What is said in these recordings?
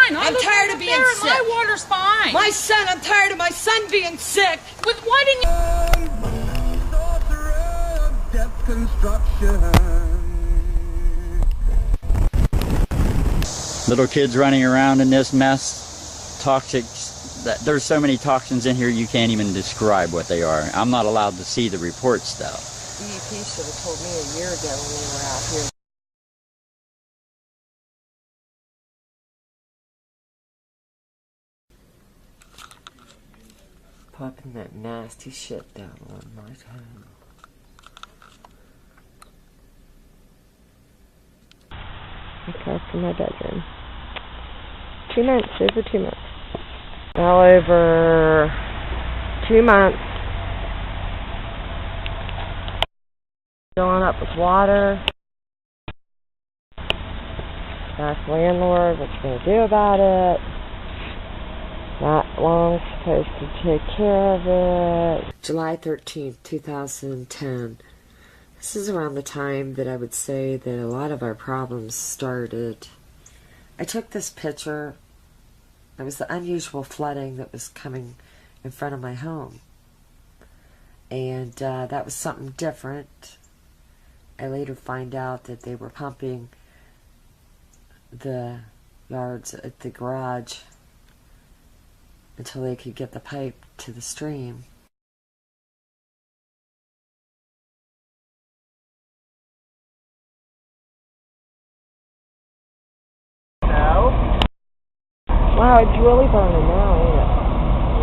fine. I'm tired of being sick. My water's fine. My son, I'm tired of my son being sick. Why didn't you... Little kids running around in this mess, toxic. There's so many toxins in here you can't even describe what they are. I'm not allowed to see the reports though. DEP should have told me a year ago when we were out here. Popping that nasty shit down on my tongue. Okay, from my bedroom. 2 months, over 2 months. Well, over 2 months. Filling up with water. Ask landlord what you're going to do about it. Not long supposed to take care of it. July 13th, 2010. This is around the time that I would say that a lot of our problems started. I took this picture. It was the unusual flooding that was coming in front of my home. And that was something different. I later find out that they were pumping the yards at the garage until they could get the pipe to the stream. No. Wow, it's really burning now, ain't it?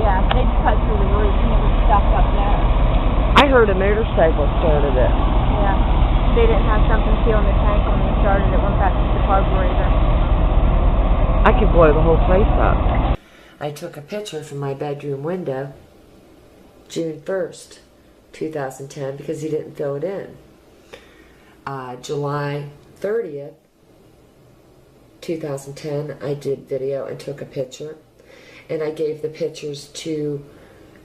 Yeah, they cut through the roof and it was stuck up there. I heard a motorcycle started it. Yeah. They didn't have something sealing the tank when they started it. Went back to the carburetor. I could blow the whole place up. I took a picture from my bedroom window June 1st, 2010, because he didn't fill it in. July 30th, 2010, I did video and took a picture. And I gave the pictures to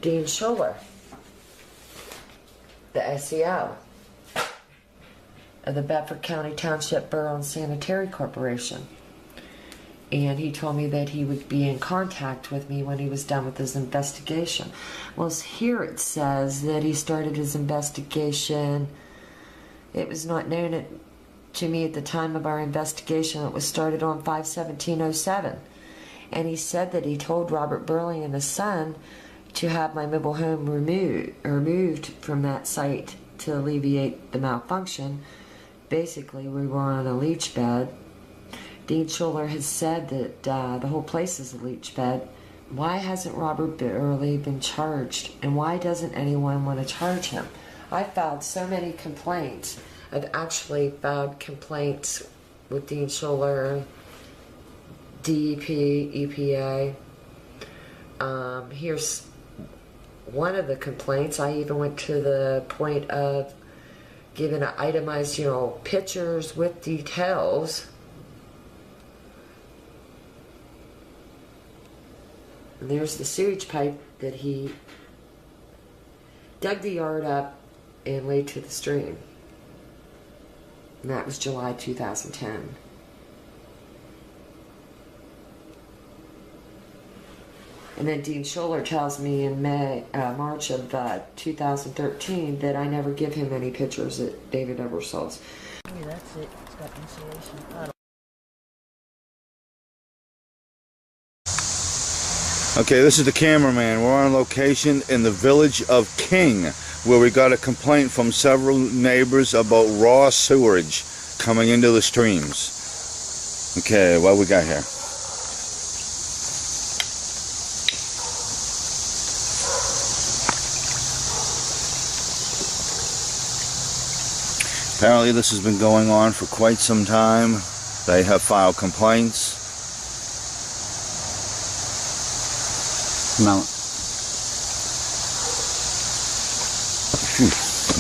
Dean Schuller, the SEO of the Bedford County Township Borough and Sanitary Corporation. And he told me that he would be in contact with me when he was done with his investigation. Well, here it says that he started his investigation. It was not known to me at the time of our investigation. It was started on 5/17/07. And he said that he told Robert Burley and his son to have my mobile home removed from that site to alleviate the malfunction. Basically, we were on a leach bed. Dean Schuller has said that the whole place is a leach bed. Why hasn't Robert Burley been charged? And why doesn't anyone want to charge him? I filed so many complaints. I've actually filed complaints with Dean Schuller, DEP, EPA. Here's one of the complaints. I even went to the point of giving an itemized, pictures with details. And there's the sewage pipe that he dug the yard up and laid to the stream. And that was July 2010. And then Dean Schuller tells me in March of 2013 that I never give him any pictures at David Ebersol's. Yeah, that's it. It's got insulation. Okay, this is the cameraman. We're on location in the village of King, where we got a complaint from several neighbors about raw sewage coming into the streams. Okay, what we got here? Apparently this has been going on for quite some time. They have filed complaints. No.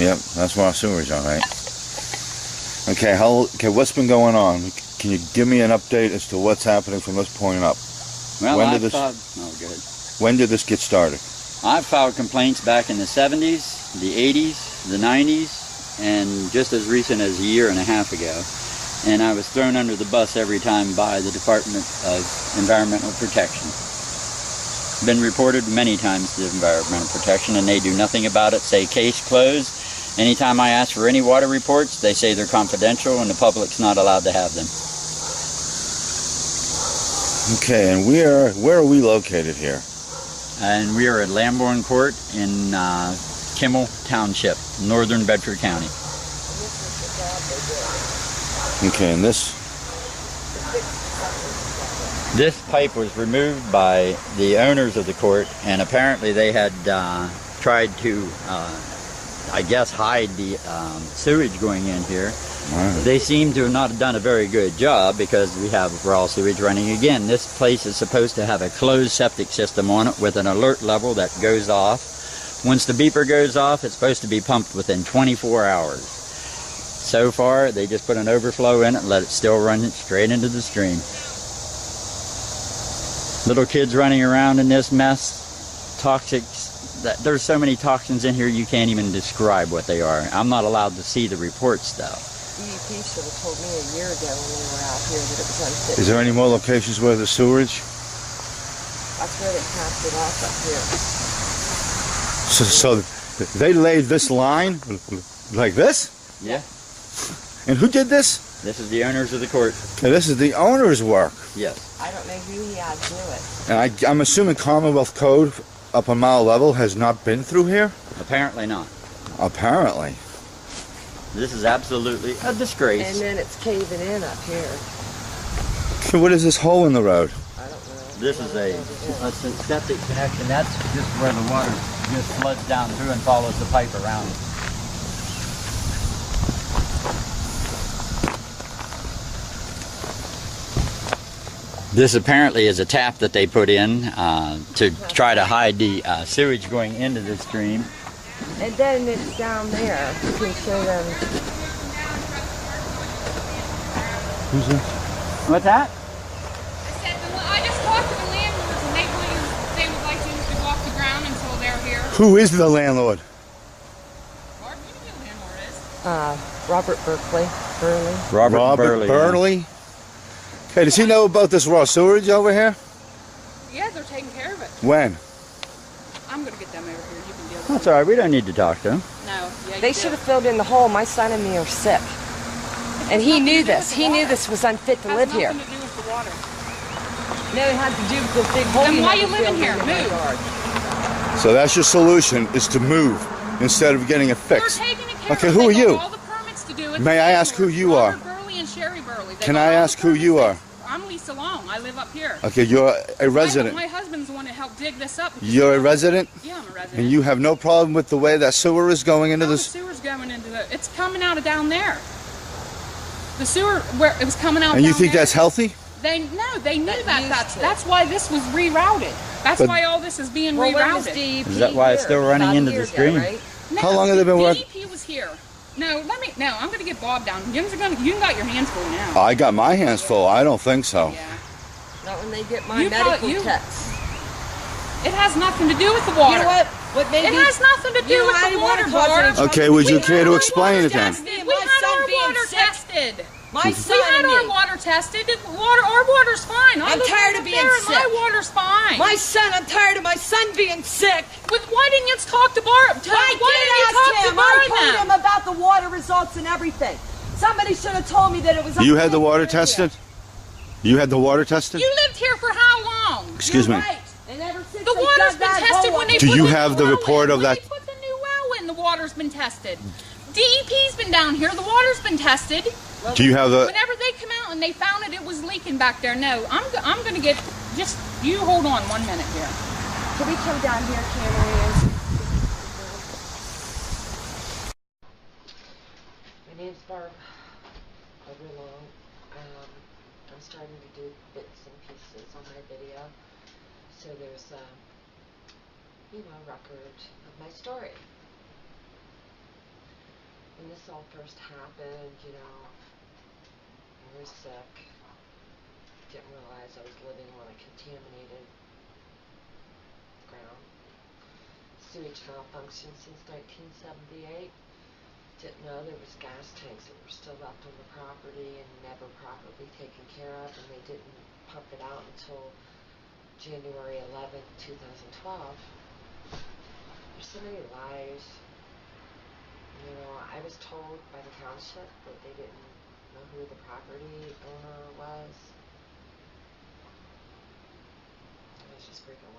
Yep, that's raw sewage, all right. Okay, what's been going on? Can you give me an update as to what's happening from this point up? Well, When did this get started? I've filed complaints back in the 70s, the 80s, the 90s, and just as recent as a year and a half ago. and I was thrown under the bus every time by the Department of Environmental Protection. Been reported many times to Environmental Protection, and they do nothing about it. Say case closed. Anytime I ask for any water reports, they say they're confidential and the public's not allowed to have them. Okay, and where are we located here? And we are at Lamborn Court in Kimmel Township, northern Bedford County. Okay, and this pipe was removed by the owners of the court, and apparently they had tried to, I guess, hide the sewage going in here. Wow. They seem to have not done a very good job because we have raw sewage running again. This place is supposed to have a closed septic system on it with an alert level that goes off. Once the beeper goes off, it's supposed to be pumped within 24 hours. So far, they just put an overflow in it and let it still run straight into the stream. Little kids running around in this mess, toxic. There's so many toxins in here you can't even describe what they are. I'm not allowed to see the reports though. DEP should have told me a year ago when we were out here that it was unfit. is there any more locations where the sewerage? That's where they passed it off up here. So they laid this line like this? Yeah. And who did this? This is the owners of the court. Now, this is the owner's work. Yes. I don't know who he had do it. And I'm assuming Commonwealth Code up on mile level has not been through here? Apparently not. Apparently. This is absolutely a disgrace. And then it's caving in up here. What is this hole in the road? I don't know. This is a septic connection. That's just where the water just floods down through and follows the pipe around it. This apparently is a tap that they put in to try to hide the sewage going into the stream. And then it's down there. You can show them. Who's this? What's that? I said, I just talked to the landlords and they would like you to walk the ground until they're here. Who is the landlord? Barb, you know who the landlord is. Robert Burley. Robert Burley. Burnley? Okay, does he know about this raw sewage over here? Yeah, they're taking care of it. When? I'm going to get them over here. You can deal with That's all right. We don't need to talk to him. No, yeah, They should have filled in the hole. My son and me are sick. And he knew this. He knew this was unfit to live here. Nothing to do with the water. No, it had to do with the big hole. Then why you had living filled here? in my Move. yard. So that's your solution, is to move instead of getting it We're fixed. taking it care Okay, of. who are They got you? all the permits to do it. May I ask who you are? Robert Burley and Sherry Burley. They Can got I all the ask who you are? permits. I'm Lisa Long. I live up here. Okay, you're a resident. My husband's the one that helped dig this up. You're a resident? Yeah, I'm a resident. And you have no problem with the way that sewer is going into No, the this? sewer's going into the. It's coming out of down there. The sewer where it was coming out. And you down think there. that's healthy? They knew that. used That's why this was rerouted. That's But- why all this is being Well, when was rerouted. DEP Is that why it's still here? running About a into the year ago, stream? right? No, How long have they been working? DEP was here. No, I'm going to get Bob down. You got your hands full now. I got my hands full. I don't think so. Yeah. Not when they get my You medical probably- you- tests. It has nothing to do with the water. You know what? What made It me? has nothing to do You know, with I the didn't wanna water, cause any Barb. trouble. Okay, would you We care had to our explain water it then? tested. My We had son our being water sick. tested. My We son had and our me. water tested. Our water's fine. I'm tired of being and sick. My water's fine. My son. I'm tired of my son being sick. Why didn't you talk to Barb? I Why didn't you did talk ask to him. Barb I told then? him about the water results and everything. Somebody should have told me that it was. You had unfit the water to live tested? You had the water tested? You lived here for how long? Excuse You're me. right. And ever since The they water's dug been that tested hole when they up- Do put you the have new the well report in. of When that? they put the new well in, the water's been tested. DEP's been down here. The water's been tested. Do you have the... Whenever they come out and they found it was leaking back there. No, I'm going to get... Just, you hold on 1 minute here. Can we come down here, Cameron? My name's Barb. Overlong. I'm starting to do bits and pieces on my video, so there's a record of my story. When this all first happened, I was sick. Didn't realize I was living on a contaminated ground. Sewage malfunction since 1978. didn't know there was gas tanks that were still left on the property and never properly taken care of, and they didn't pump it out until January 11th, 2012. There's so many lies. You know, I was told by the township that they didn't know who the property owner was. I was just freaking